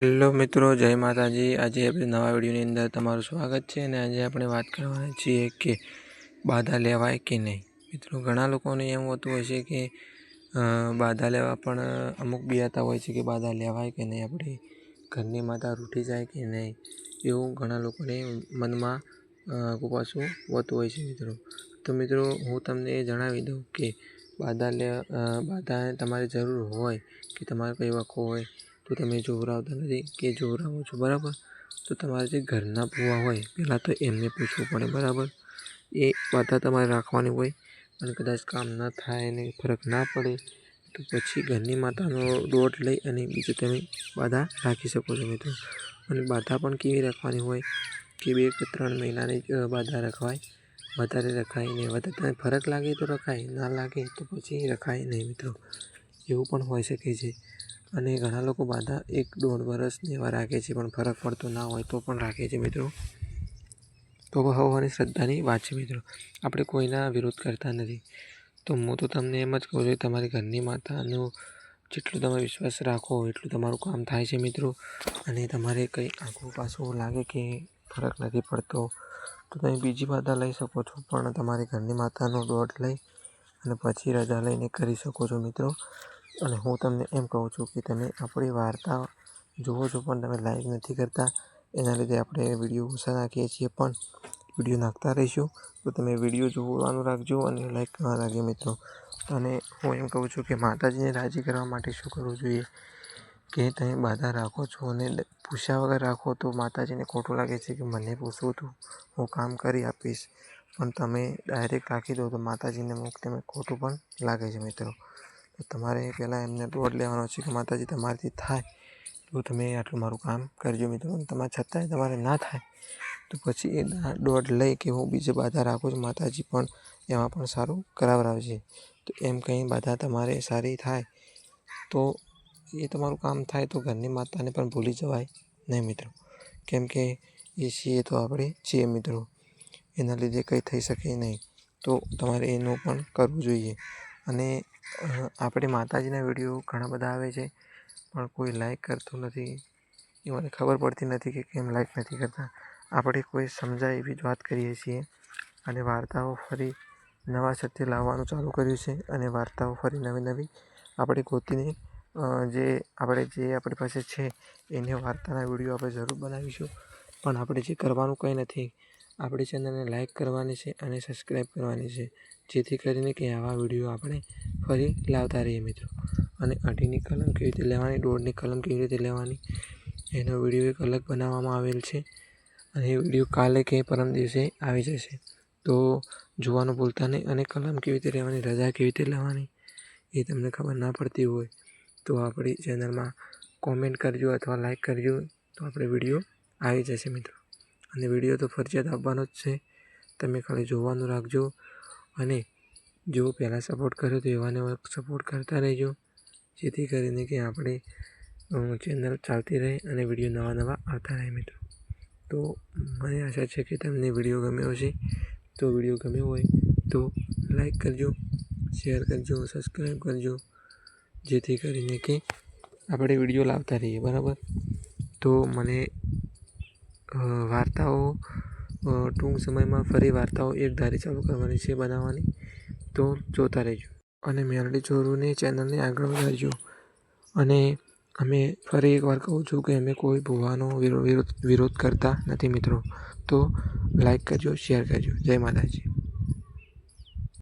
Hello મિત્રો, જય માતાજી। આજે આપણે નવા વિડીયોની અંદર તમારું સ્વાગત છે અને આજે આપણે વાત કરવાના છીએ કે બાધા લેવાય કે નહીં। મિત્રો, ઘણા લોકોને એમ હોતું હોય છે કે બાધા લેવા પણ અમુક બિયાતા હોય છે કે બાધા લેવાય કે નહીં, આપણી ઘરની માતા રૂઠી જાય કે નહીં, એવું ઘણા લોકોને મનમાં પાછું હોતું હોય છે મિત્રો। તો મિત્રો, હું તમને એ જણાવી દઉં કે બાધા તમારી જરૂર હોય કે તમારે કંઈ વખો હોય તો તમે જોવરાવતા નથી કે જોવરાવો છો, બરાબર। તો તમારે જે ઘરના ભૂવા હોય પહેલાં તો એમને પૂછવું પડે, બરાબર। એ બાધા તમારે રાખવાની હોય અને કદાચ કામ ન થાય અને ફરક ના પડે તો પછી ઘરની માતાનો દોટ લઈ અને બીજું તમે બાધા રાખી શકો છો મિત્રો। અને બાધા પણ કેવી રાખવાની હોય કે 2 કે 3 મહિનાની બાધા રખવાય, વધારે રખાય નહીં। વધારે ફરક લાગે તો રખાય, ના લાગે તો પછી રખાય નહીં મિત્રો, એવું પણ હોઈ શકે છે। અને ઘણા લોકો બાધા 1-1.5 વર્ષ એવા રાખે છે પણ ફરક પડતો ના હોય તો પણ રાખે છે મિત્રો। તો ભગવાનની શ્રદ્ધાની વાત છે મિત્રો, આપણે કોઈના વિરોધ કરતા નથી। તો હું તો તમને એમ જ કહું છું કે તમારી ઘરની માતાનો જેટલો તમે વિશ્વાસ રાખો એટલું તમારું કામ થાય છે મિત્રો। અને તમારે કંઈ આઘું પાછું લાગે કે ફરક નથી પડતો તો તમે બીજી બાધા લઈ શકો છો, પણ તમારી ઘરની માતાનો દોટ લઈ અને પછી રજા લઈને કરી શકો છો મિત્રો। અને હું તમને એમ કહું છું કે તમે આપણી વાર્તા જુઓ છો પણ તમે લાઈક નથી કરતા, એના લીધે આપણે વિડીયો ઓછા નાખીએ છીએ, પણ વિડીયો નાખતા રહીશું તો તમે વિડીયો જોવાનું રાખજો અને લાઈક કરવા રાખજો મિત્રો। અને હું એમ કહું છું કે માતાજીને રાજી કરવા માટે શું કરવું જોઈએ કે તમે બાધા રાખો છો અને પૂછ્યા વગર રાખો તો માતાજીને ખોટું લાગે છે કે મને પૂછવું તું, હું કામ કરી આપીશ, પણ તમે ડાયરેક્ટ રાખી દો તો માતાજીને તમે ખોટું પણ લાગે છે મિત્રો। તો તમારે પહેલાં એમને દોટ લેવાનો છે કે માતાજી તમારાથી થાય તો તમે આટલું મારું કામ કરજો મિત્રો। અને તમારા છતાંય તમારે ના થાય તો પછી એ દોટ લઈ કે હું બીજી બાધા રાખું છું, માતાજી પણ એમાં પણ સારું કરાવરાવશે। તો એમ કંઈ બાધા તમારે સારી થાય તો એ તમારું કામ થાય તો ઘરની માતાને પણ ભૂલી જવાય નહીં મિત્રો, કેમ કે એ છીએ તો આપણે છીએ મિત્રો, એના લીધે કંઈ થઈ શકે નહીં, તો તમારે એનું પણ કરવું જોઈએ। અને આપણે માતાજીના વિડીયો ઘણા બધા આવે છે પણ કોઈ લાઈક કરતું નથી, એ મને ખબર પડતી નથી કે કેમ લાઈક નથી કરતા। આપણે કોઈ સમજાય એવી જ વાત કરીએ છીએ અને વાર્તાઓ ફરી નવા સત્ય લાવવાનું ચાલુ કર્યું છે અને વાર્તાઓ ફરી નવી આપણે ગોતીને જે આપણી પાસે છે એની વાર્તાના વિડીયો આપણે જરૂર બનાવીશું। પણ આપણે જે કરવાનું કંઈ નથી, આપણી ચેનલને લાઈક કરવાની છે અને સબસ્ક્રાઈબ કરવાની છે, જેથી કરીને કે આવા વિડીયો આપણે ફરી લાવતા રહીએ મિત્રો। અને 8ની કલમ કેવી રીતે લેવાની, 1.5ની કલમ કેવી રીતે લેવાની, એનો વિડીયો એક અલગ બનાવવામાં આવેલ છે અને એ વિડીયો કાલે કે પરમ દિવસે આવી જશે, તો જોવાનું ભૂલતા નહીં। અને કલમ કેવી રીતે લેવાની, રજા કેવી રીતે લેવાની એ તમને ખબર ના પડતી હોય તો આપણી ચેનલમાં કોમેન્ટ કરજો અથવા લાઈક કરજો, તો આપણે વિડીયો આવી જશે મિત્રો। અને વિડીયો તો ફરજિયાત આવવાનો જ છે, તમે ખાલી જોવાનું રાખજો અને જો પહેલાં સપોર્ટ કર્યો તો એવાને સપોર્ટ કરતા રહેજો, જેથી કરીને કે આપણે ચેનલ ચાલતી રહે અને વિડીયો નવા આવતા રહે મિત્રો। તો મને આશા છે કે તમને વિડીયો ગમ્યો હશે, તો વિડીયો ગમ્યો હોય તો લાઈક કરજો, શેર કરજો, સબસ્ક્રાઈબ કરજો, જેથી કરીને કે આપણે વિડીયો લાવતા રહીએ, બરાબર। તો મને વાર્તાઓ ટૂંક સમયમાં ફરી વાર્તાઓ એક ધારી ચાલુ કરવાની છે બનાવવાની, તો જોતા રહેજો અને મેલડી ચોરુની ચેનલને આગળ વધારજો। અને અમે ફરી એકવાર કહું છું કે અમે કોઈ ભૂવાનો વિરોધ કરતા નથી મિત્રો, તો લાઈક કરજો, શેર કરજો। જય માતાજી।